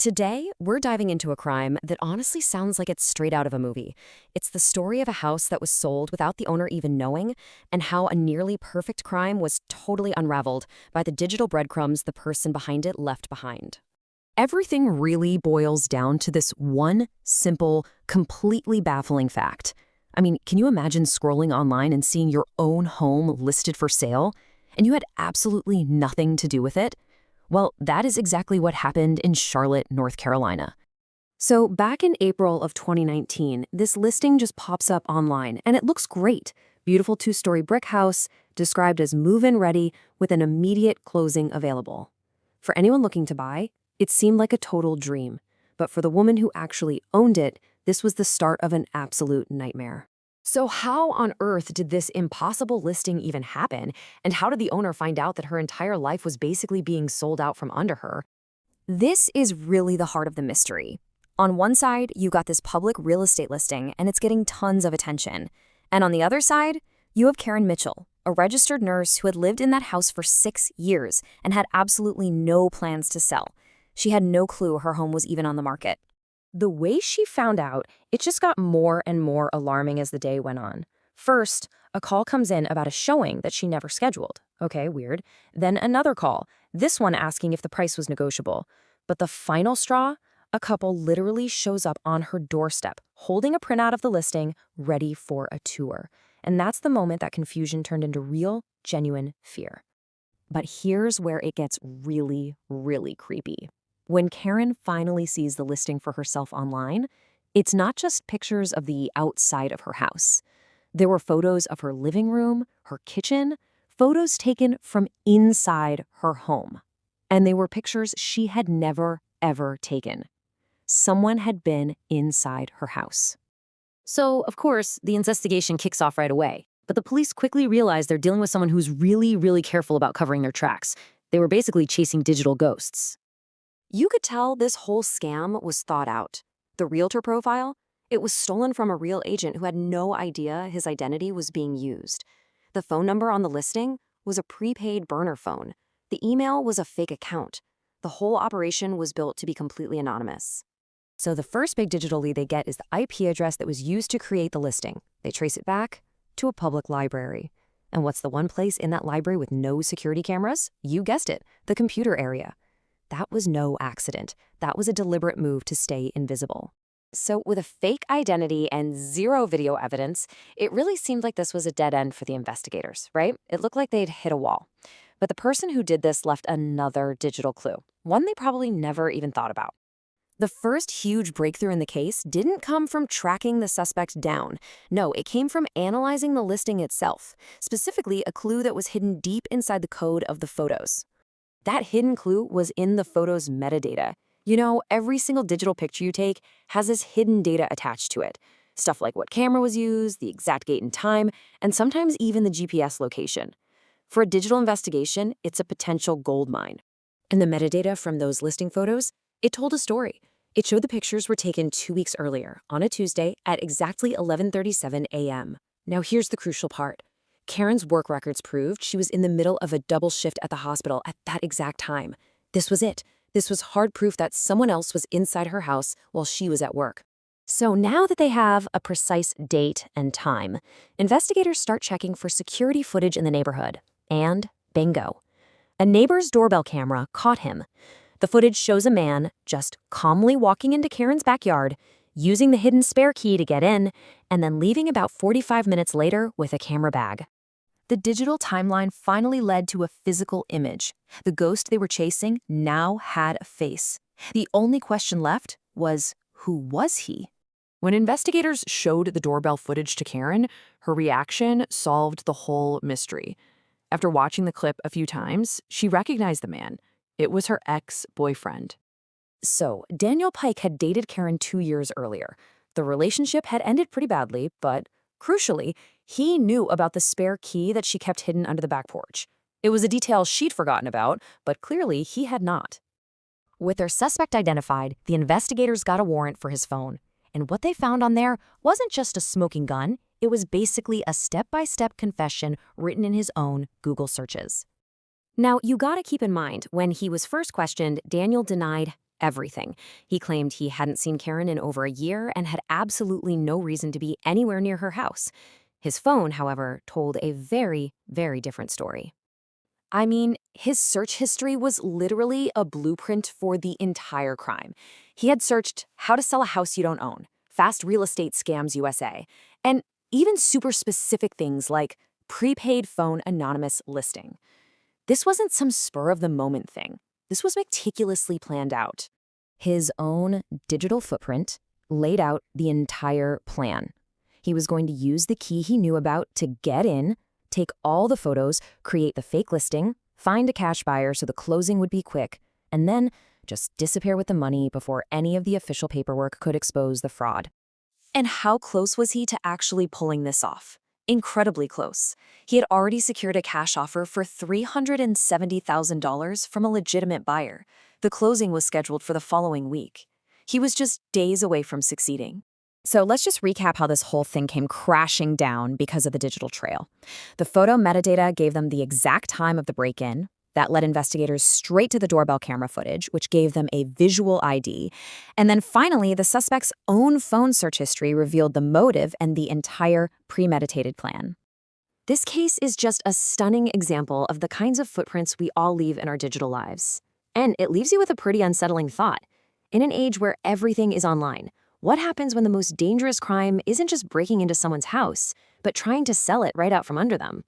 Today, we're diving into a crime that honestly sounds like it's straight out of a movie. It's the story of a house that was sold without the owner even knowing, and how a nearly perfect crime was totally unraveled by the digital breadcrumbs the person behind it left behind. Everything really boils down to this one simple, completely baffling fact. I mean, can you imagine scrolling online and seeing your own home listed for sale, and you had absolutely nothing to do with it? Well, that is exactly what happened in Charlotte, North Carolina. So back in April of 2019, this listing just pops up online, and it looks great. Beautiful two-story brick house, described as move-in ready with an immediate closing available. For anyone looking to buy, it seemed like a total dream. But for the woman who actually owned it, this was the start of an absolute nightmare. So how on earth did this impossible listing even happen? And how did the owner find out that her entire life was basically being sold out from under her? This is really the heart of the mystery. On one side, you got this public real estate listing, and it's getting tons of attention. And on the other side, you have Karen Mitchell, a registered nurse who had lived in that house for 6 years and had absolutely no plans to sell. She had no clue her home was even on the market. The way she found out, it just got more and more alarming as the day went on. First, a call comes in about a showing that she never scheduled. Okay, weird. Then another call, this one asking if the price was negotiable. But the final straw, a couple literally shows up on her doorstep, holding a printout of the listing, ready for a tour. And that's the moment that confusion turned into real, genuine fear. But here's where it gets really, really creepy. When Karen finally sees the listing for herself online, it's not just pictures of the outside of her house. There were photos of her living room, her kitchen, photos taken from inside her home. And they were pictures she had never, ever taken. Someone had been inside her house. So, of course, the investigation kicks off right away. But the police quickly realize they're dealing with someone who's really, really careful about covering their tracks. They were basically chasing digital ghosts. You could tell this whole scam was thought out. The realtor profile, it was stolen from a real agent who had no idea his identity was being used. The phone number on the listing was a prepaid burner phone. The email was a fake account. The whole operation was built to be completely anonymous. So the first big digital lead they get is the IP address that was used to create the listing. They trace it back to a public library. And what's the one place in that library with no security cameras? You guessed it, the computer area. That was no accident. That was a deliberate move to stay invisible. So with a fake identity and zero video evidence, it really seemed like this was a dead end for the investigators, right? It looked like they'd hit a wall. But the person who did this left another digital clue, one they probably never even thought about. The first huge breakthrough in the case didn't come from tracking the suspect down. No, it came from analyzing the listing itself, specifically a clue that was hidden deep inside the code of the photos. That hidden clue was in the photo's metadata. You know, every single digital picture you take has this hidden data attached to it. Stuff like what camera was used, the exact date and time, and sometimes even the GPS location. For a digital investigation, it's a potential gold mine. And the metadata from those listing photos, it told a story. It showed the pictures were taken 2 weeks earlier, on a Tuesday, at exactly 11:37 a.m. Now here's the crucial part. Karen's work records proved she was in the middle of a double shift at the hospital at that exact time. This was it. This was hard proof that someone else was inside her house while she was at work. So now that they have a precise date and time, investigators start checking for security footage in the neighborhood. And bingo. A neighbor's doorbell camera caught him. The footage shows a man just calmly walking into Karen's backyard, using the hidden spare key to get in, and then leaving about 45 minutes later with a camera bag. The digital timeline finally led to a physical image. The ghost they were chasing now had a face. The only question left was, who was he? When investigators showed the doorbell footage to Karen, her reaction solved the whole mystery. After watching the clip a few times, she recognized the man. It was her ex-boyfriend. So, Daniel Pike had dated Karen 2 years earlier. The relationship had ended pretty badly, but crucially, he knew about the spare key that she kept hidden under the back porch. It was a detail she'd forgotten about, but clearly he had not. With their suspect identified, the investigators got a warrant for his phone. And what they found on there wasn't just a smoking gun, it was basically a step-by-step confession written in his own Google searches. Now, you gotta keep in mind, when he was first questioned, Daniel denied everything. He claimed he hadn't seen Karen in over a year and had absolutely no reason to be anywhere near her house. His phone, however, told a very, very different story. I mean, his search history was literally a blueprint for the entire crime. He had searched how to sell a house you don't own, fast real estate scams USA, and even super specific things like prepaid phone anonymous listing. This wasn't some spur of the moment thing. This was meticulously planned out. His own digital footprint laid out the entire plan. He was going to use the key he knew about to get in, take all the photos, create the fake listing, find a cash buyer so the closing would be quick, and then just disappear with the money before any of the official paperwork could expose the fraud. And how close was he to actually pulling this off? Incredibly close. He had already secured a cash offer for $370,000 from a legitimate buyer. The closing was scheduled for the following week. He was just days away from succeeding. So let's just recap how this whole thing came crashing down because of the digital trail. The photo metadata gave them the exact time of the break-in. That led investigators straight to the doorbell camera footage, which gave them a visual ID. And then finally, the suspect's own phone search history revealed the motive and the entire premeditated plan. This case is just a stunning example of the kinds of footprints we all leave in our digital lives. And it leaves you with a pretty unsettling thought. In an age where everything is online, what happens when the most dangerous crime isn't just breaking into someone's house, but trying to sell it right out from under them?